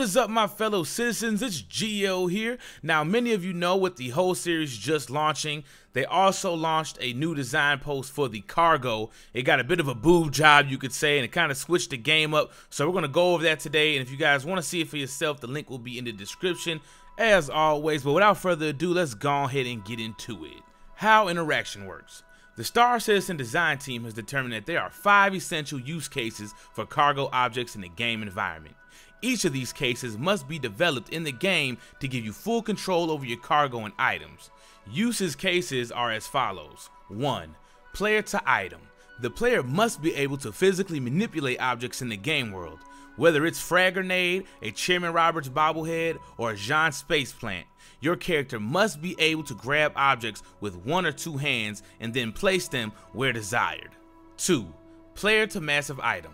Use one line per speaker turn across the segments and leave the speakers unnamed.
is up, my fellow citizens? It's Gio here. Now, many of you know with the whole series just launching, they also launched a new design post for the cargo. It got a bit of a boob job, you could say, and it kind of switched the game up. So we're going to go over that today, and if you guys want to see it for yourself, the link will be in the description as always. But without further ado, let's go ahead and get into it. How interaction works. The Star Citizen design team has determined that there are 5 essential use cases for cargo objects in the game environment. Each of these cases must be developed in the game to give you full control over your cargo and items. Uses cases are as follows. 1. Player to item. The player must be able to physically manipulate objects in the game world. Whether it's frag grenade, a Chairman Roberts bobblehead, or a Jean space plant, your character must be able to grab objects with 1 or 2 hands and then place them where desired. 2. Player to massive item.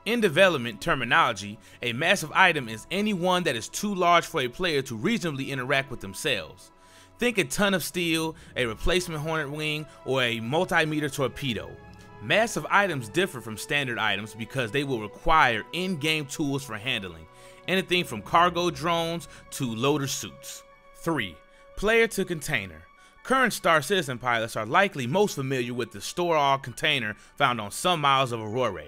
In development terminology, a massive item is any one that is too large for a player to reasonably interact with themselves. Think a ton of steel, a replacement Hornet wing, or a multi-meter torpedo. Massive items differ from standard items because they will require in-game tools for handling, anything from cargo drones to loader suits. 3. Player to container. Current Star Citizen pilots are likely most familiar with the store-all container found on some miles of Aurora.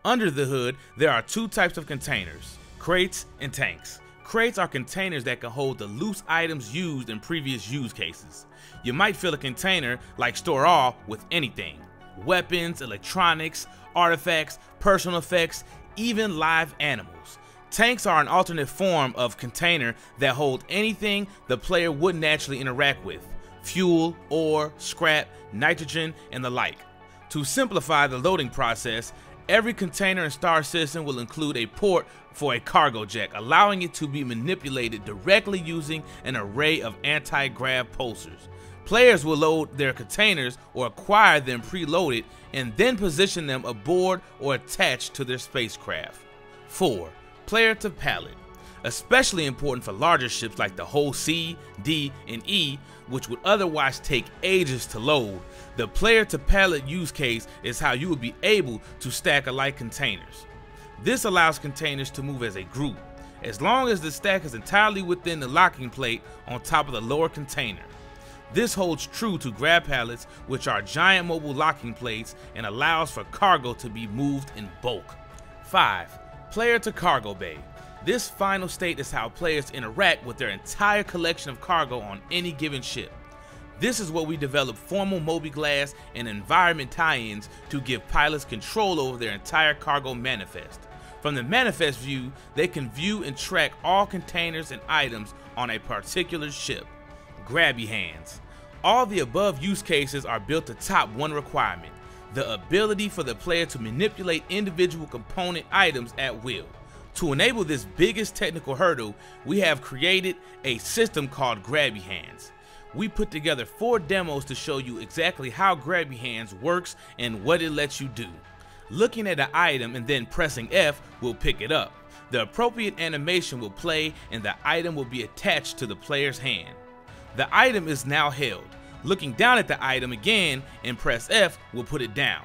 Under the hood, there are 2 types of containers, crates and tanks. Crates are containers that can hold the loose items used in previous use cases. You might fill a container like store-all with anything. Weapons, electronics, artifacts, personal effects, even live animals. Tanks are an alternate form of container that hold anything the player wouldn't naturally interact with. Fuel, ore, scrap, nitrogen, and the like. To simplify the loading process, every container in Star Citizen will include a port for a cargo jack, allowing it to be manipulated directly using an array of anti-grav pulsers. Players will load their containers or acquire them preloaded and then position them aboard or attached to their spacecraft. 4. Player to pallet. Especially important for larger ships like the Hull C, D, and E, which would otherwise take ages to load. The player to pallet use case is how you will be able to stack alike containers. This allows containers to move as a group, as long as the stack is entirely within the locking plate on top of the lower container. This holds true to grab pallets, which are giant mobile locking plates, and allows for cargo to be moved in bulk. 5. Player to cargo bay. This final state is how players interact with their entire collection of cargo on any given ship. This is where we develop formal mobiGlas and environment tie-ins to give pilots control over their entire cargo manifest. From the manifest view, they can view and track all containers and items on a particular ship. Grabby hands. All the above use cases are built to top one requirement: the ability for the player to manipulate individual component items at will. To enable this biggest technical hurdle, we have created a system called Grabby Hands. We put together 4 demos to show you exactly how Grabby Hands works and what it lets you do. Looking at an item and then pressing F will pick it up. The appropriate animation will play and the item will be attached to the player's hand. The item is now held. Looking down at the item again and press F will put it down.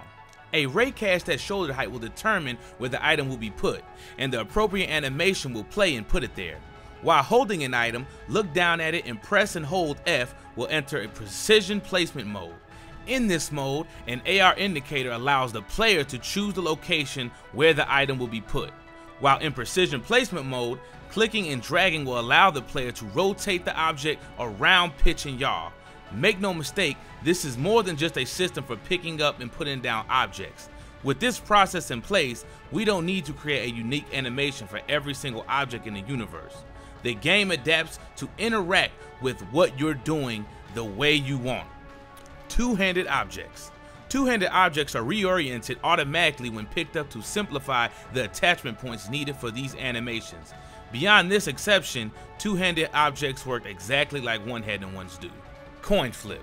A ray cast at shoulder height will determine where the item will be put, and the appropriate animation will play and put it there. While holding an item, look down at it and press and hold F will enter a precision placement mode. In this mode, an AR indicator allows the player to choose the location where the item will be put. While in precision placement mode, clicking and dragging will allow the player to rotate the object around, pitch, and yaw. Make no mistake, this is more than just a system for picking up and putting down objects. With this process in place, we don't need to create a unique animation for every single object in the universe. The game adapts to interact with what you're doing the way you want. Two-handed objects. Two-handed objects are reoriented automatically when picked up to simplify the attachment points needed for these animations. Beyond this exception, two-handed objects work exactly like one-handed ones do. Coin flip.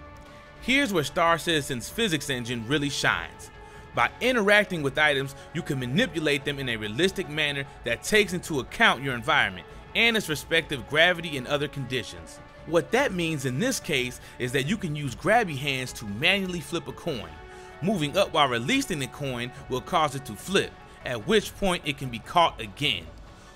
Here's where Star Citizen's physics engine really shines. By interacting with items, you can manipulate them in a realistic manner that takes into account your environment and its respective gravity and other conditions. What that means in this case is that you can use grabby hands to manually flip a coin. Moving up while releasing the coin will cause it to flip, at which point it can be caught again.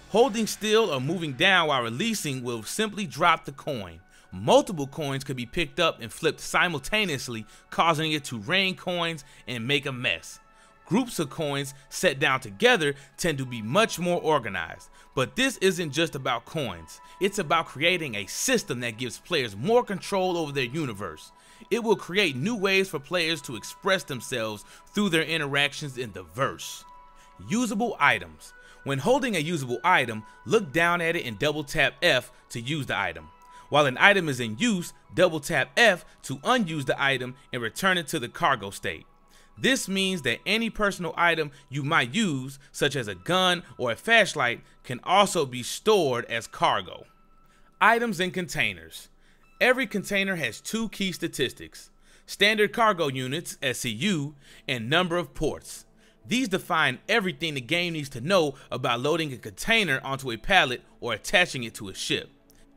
Holding still or moving down while releasing will simply drop the coin. Multiple coins could be picked up and flipped simultaneously, causing it to rain coins and make a mess. Groups of coins set down together tend to be much more organized. But this isn't just about coins. It's about creating a system that gives players more control over their universe. It will create new ways for players to express themselves through their interactions in the verse. Usable items. When holding a usable item, look down at it and double tap F to use the item. While an item is in use, double tap F to unuse the item and return it to the cargo state. This means that any personal item you might use, such as a gun or a flashlight, can also be stored as cargo. Items in containers. Every container has two key statistics: standard cargo units, SCU, and number of ports. These define everything the game needs to know about loading a container onto a pallet or attaching it to a ship.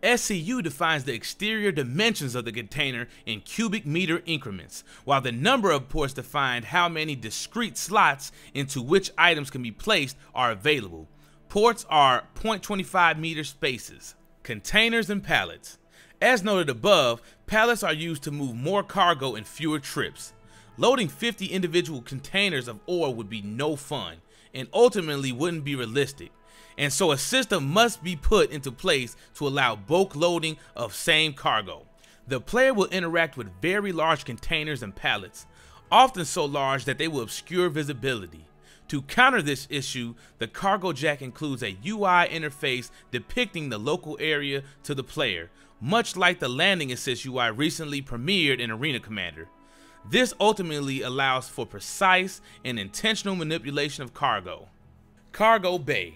SCU defines the exterior dimensions of the container in cubic meter increments, while the number of ports define how many discrete slots into which items can be placed are available. Ports are 0.25 meter spaces. Containers and pallets. As noted above, pallets are used to move more cargo in fewer trips. Loading 50 individual containers of ore would be no fun, and ultimately wouldn't be realistic. And so a system must be put into place to allow bulk loading of same cargo. The player will interact with very large containers and pallets, often so large that they will obscure visibility. To counter this issue, the cargo jack includes a UI interface depicting the local area to the player, much like the landing assist UI recently premiered in Arena Commander. This ultimately allows for precise and intentional manipulation of cargo. Cargo bay.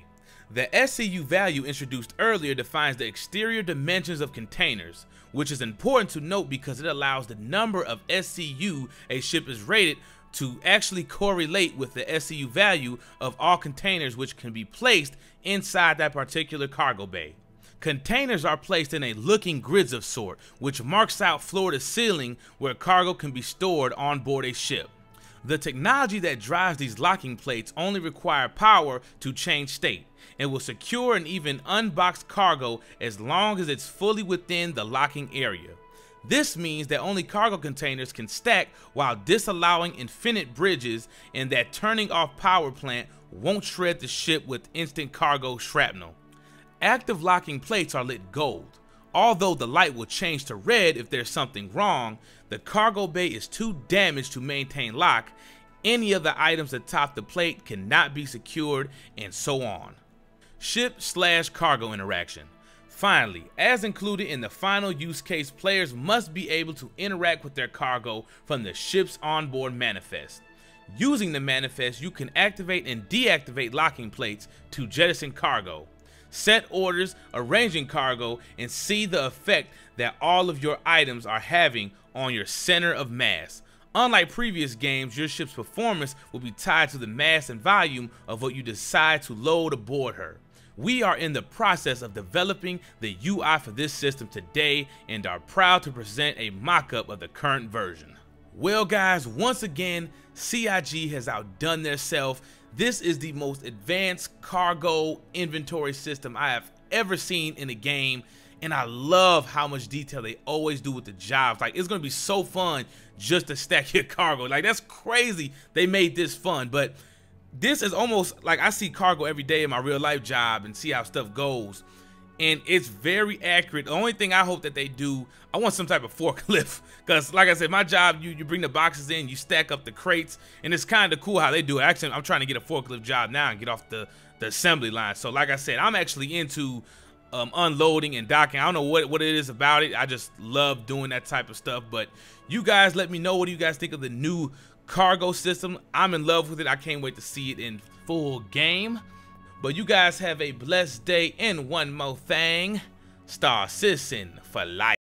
The SCU value introduced earlier defines the exterior dimensions of containers, which is important to note because it allows the number of SCU a ship is rated to actually correlate with the SCU value of all containers which can be placed inside that particular cargo bay. Containers are placed in a looking grids of sort, which marks out floor to ceiling where cargo can be stored on board a ship. The technology that drives these locking plates only require power to change state, and will secure and even unbox cargo as long as it's fully within the locking area. This means that only cargo containers can stack while disallowing infinite bridges, and that turning off power plant won't shred the ship with instant cargo shrapnel. Active locking plates are lit gold. Although the light will change to red if there's something wrong, the cargo bay is too damaged to maintain lock. Any of the items atop the plate cannot be secured, and so on. Ship/cargo interaction. Finally, as included in the final use case, players must be able to interact with their cargo from the ship's onboard manifest. Using the manifest, you can activate and deactivate locking plates to jettison cargo, set orders arranging cargo, and see the effect that all of your items are having on your center of mass. Unlike previous games, your ship's performance will be tied to the mass and volume of what you decide to load aboard her. We are in the process of developing the UI for this system today and are proud to present a mock-up of the current version. Well guys, once again, CIG has outdone themselves. This is the most advanced cargo inventory system I have ever seen in a game, and I love how much detail they always do with the jobs. Like, it's gonna be so fun just to stack your cargo. Like, that's crazy they made this fun. But this is almost like I see cargo every day in my real life job and see how stuff goes, and it's very accurate. The only thing I hope that they do, I want some type of forklift, because like I said, my job, you bring the boxes in, you stack up the crates, and it's kind of cool how they do it. Actually, I'm trying to get a forklift job now and get off the assembly line. So like I said, I'm actually into unloading and docking. I don't know what it is about it. I just love doing that type of stuff. But you guys let me know, what do you guys think of the new cargo system? I'm in love with it. I can't wait to see it in full game. But you guys have a blessed day, and one more thing, Star Citizen for life.